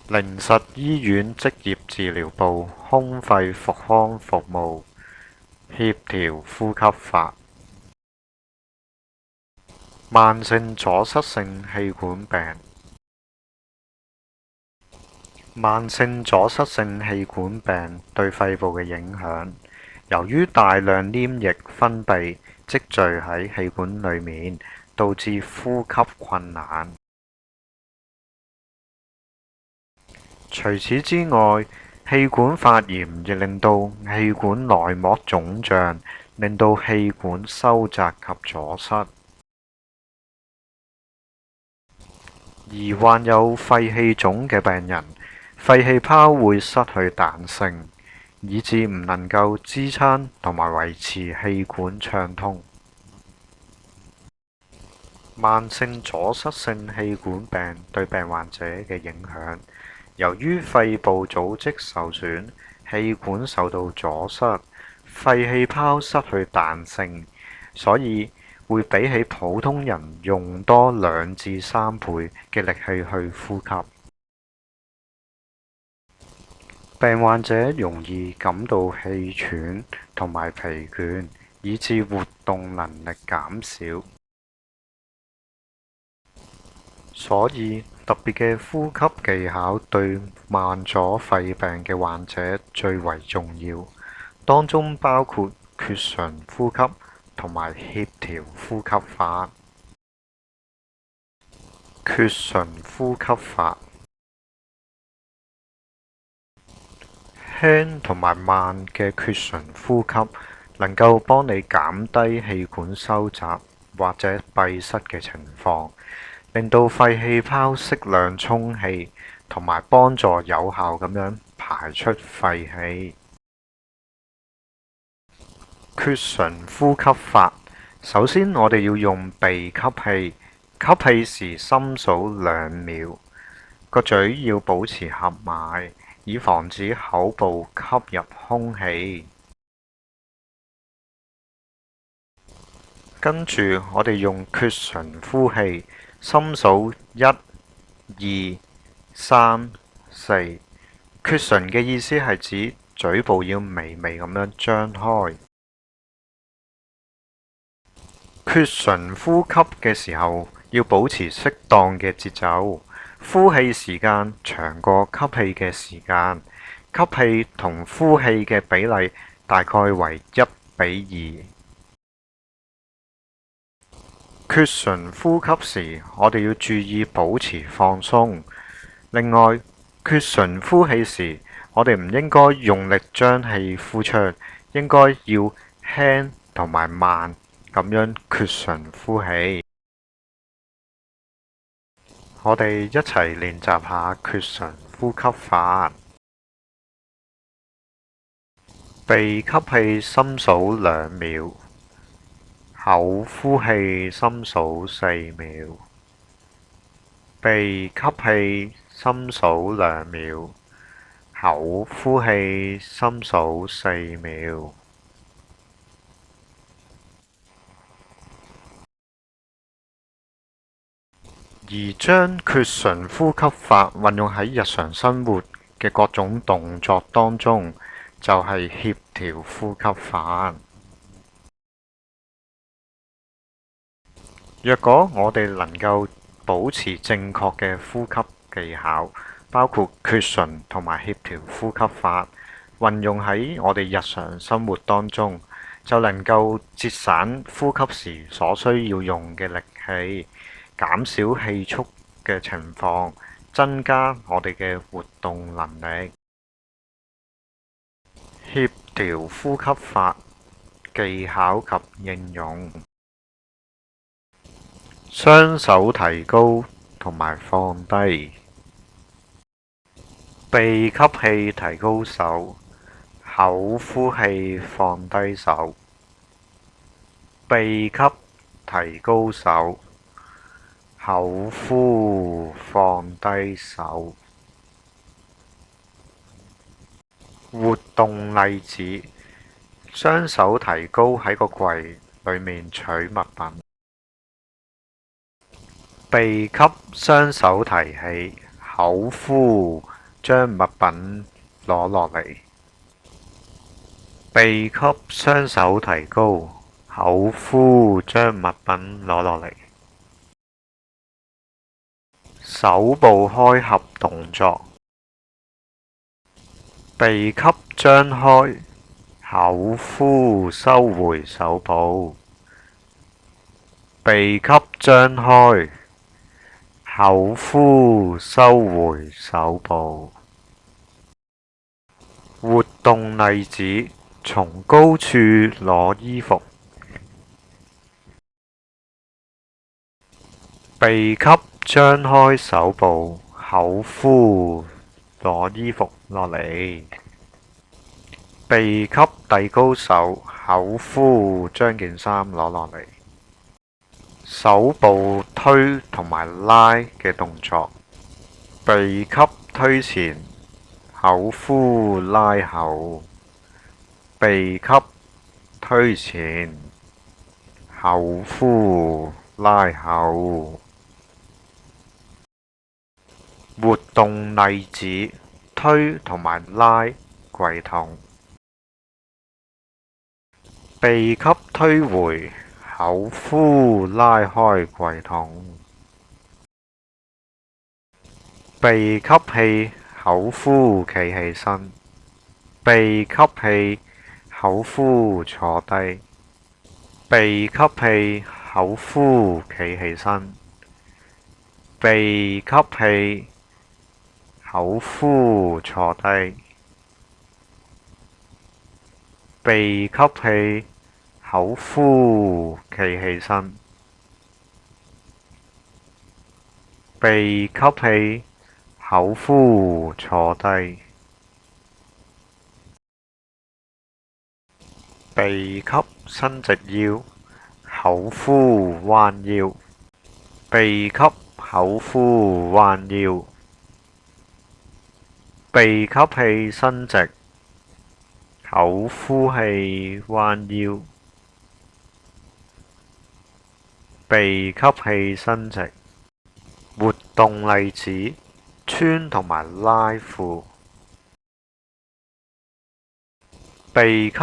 靈實醫院職業治療部胸肺復康服務，協調呼吸法。慢性阻塞性氣管病。慢性阻塞性氣管病對肺部嘅影響，由於大量黏液分泌積聚喺氣管裡面，導致呼吸困難。除此之外，氣管發炎亦令到氣管內膜腫脹，令到氣管收窄及阻塞。而患有肺氣腫嘅病人，肺氣泡會失去彈性，以致唔能夠支撐同埋維持氣管暢通。慢性阻塞性氣管病對病患者嘅影響，由於肺部組織受損，氣管受到阻塞，肺氣泡失去彈性，所以會比起普通人用多2至3倍嘅力氣去呼吸。病患者容易感到氣喘同埋疲倦，以致活動能力減少。所以特別嘅呼吸技巧對慢阻肺病嘅患者最為重要，當中包括缺唇呼吸同埋協調呼吸法。缺唇呼吸法，輕同埋慢嘅缺唇呼吸能夠幫你減低氣管收窄或者閉塞嘅情況，令到肺氣泡適量充氣，同埋幫助有效咁樣排出廢氣。缺唇呼吸法，首先我哋要用鼻吸氣，吸氣時深數2秒，個嘴要保持合埋，以防止口部吸入空氣。跟住我哋用缺唇呼氣，深數1、2、3、4。缺唇嘅意思係指嘴部要微微咁樣張開。缺唇呼吸嘅時候要保持適當嘅節奏，呼氣時間長過吸氣嘅時間，吸氣同呼氣嘅比例大概為1:2。缺唇呼吸時，我哋要注意保持放鬆。另外，缺唇呼氣時，我哋唔應該用力將氣呼出，應該要輕同埋慢咁樣缺唇呼氣。我哋一齊練習下缺唇呼吸法。鼻吸氣深數2秒，口呼氣深數4秒。鼻吸氣深數2秒，口呼氣深數4秒。而將缺唇呼吸法運用喺日常生活嘅各種動作當中，就係協調呼吸法。若果我哋能夠保持正確嘅呼吸技巧，包括缺唇同埋協調呼吸法，運用喺我哋日常生活當中，就能夠節省呼吸時所需要用嘅力氣，減少氣促嘅情況，增加我哋嘅活動能力。協調呼吸法技巧及應用：雙手提高同埋放低，鼻吸氣提高手，口呼氣放低手，鼻吸提高手，口呼放低手。活動例子：雙手提高喺個櫃裏面取物品，鼻吸雙手提起，口呼將物品攞落嚟。鼻吸雙手提高，口呼將物品攞落嚟。手部開合動作。鼻吸張開，口呼收回手部。鼻吸張開，口呼收回手部。活動例子：從高處攞衣服。鼻吸張開手部，口呼攞衣服落嚟。鼻吸遞高手，口呼將件衫攞落嚟。手部推同埋拉嘅動作。鼻吸推前，口呼拉後。鼻吸推前，口呼拉後。活動例子：推同埋拉櫃桶。鼻吸推回，口呼拉開櫃桶。鼻吸氣，口呼企起身。鼻吸氣，口呼坐低。鼻吸氣，口呼企起身。鼻吸氣，口呼坐低。鼻吸氣，口呼企起身。鼻吸氣，口呼坐低。鼻吸伸直腰，口呼彎腰。鼻吸口呼彎腰。鼻吸氣伸直，口呼氣彎腰。鼻吸氣伸直。活動例子：穿同埋拉褲。鼻吸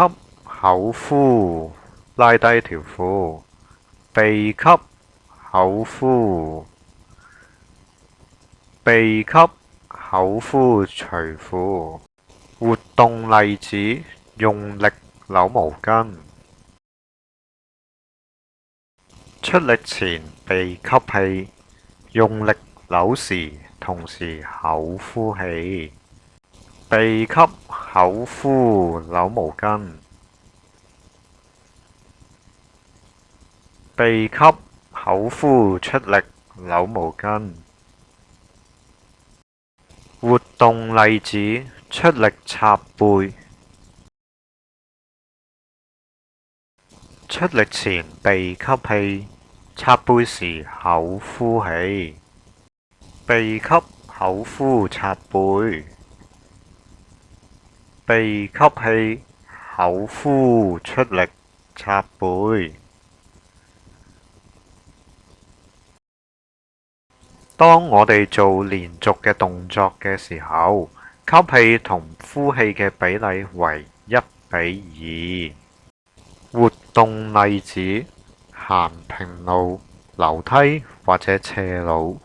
口呼拉低條褲。鼻吸口呼。鼻吸口呼除褲。活動例子：用力扭毛巾。出力前鼻吸氣，用力扭時同時口呼氣。鼻吸口呼扭毛巾。鼻吸口呼出力扭毛巾。活動例子：出力插背。出力前鼻吸氣，插背時口呼氣。鼻吸口呼插背。鼻吸氣，口呼出力插背。當我哋做連續嘅動作嘅時候，吸氣同呼氣嘅比例為1:2。活動例子：行平路、樓梯或者斜路。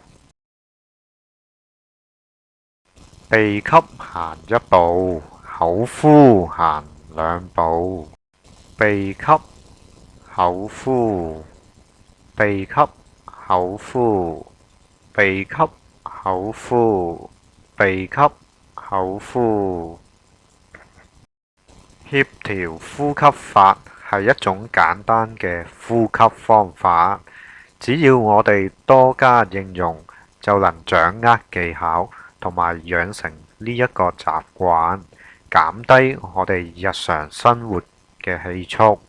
鼻吸行1步，口呼行2步。鼻吸口呼。鼻吸口呼。鼻吸口呼。鼻吸口呼。協調呼吸法係一種簡單嘅呼吸方法，只要我哋多加應用，就能掌握技巧同埋養成呢一個習慣，減低我哋日常生活嘅氣促。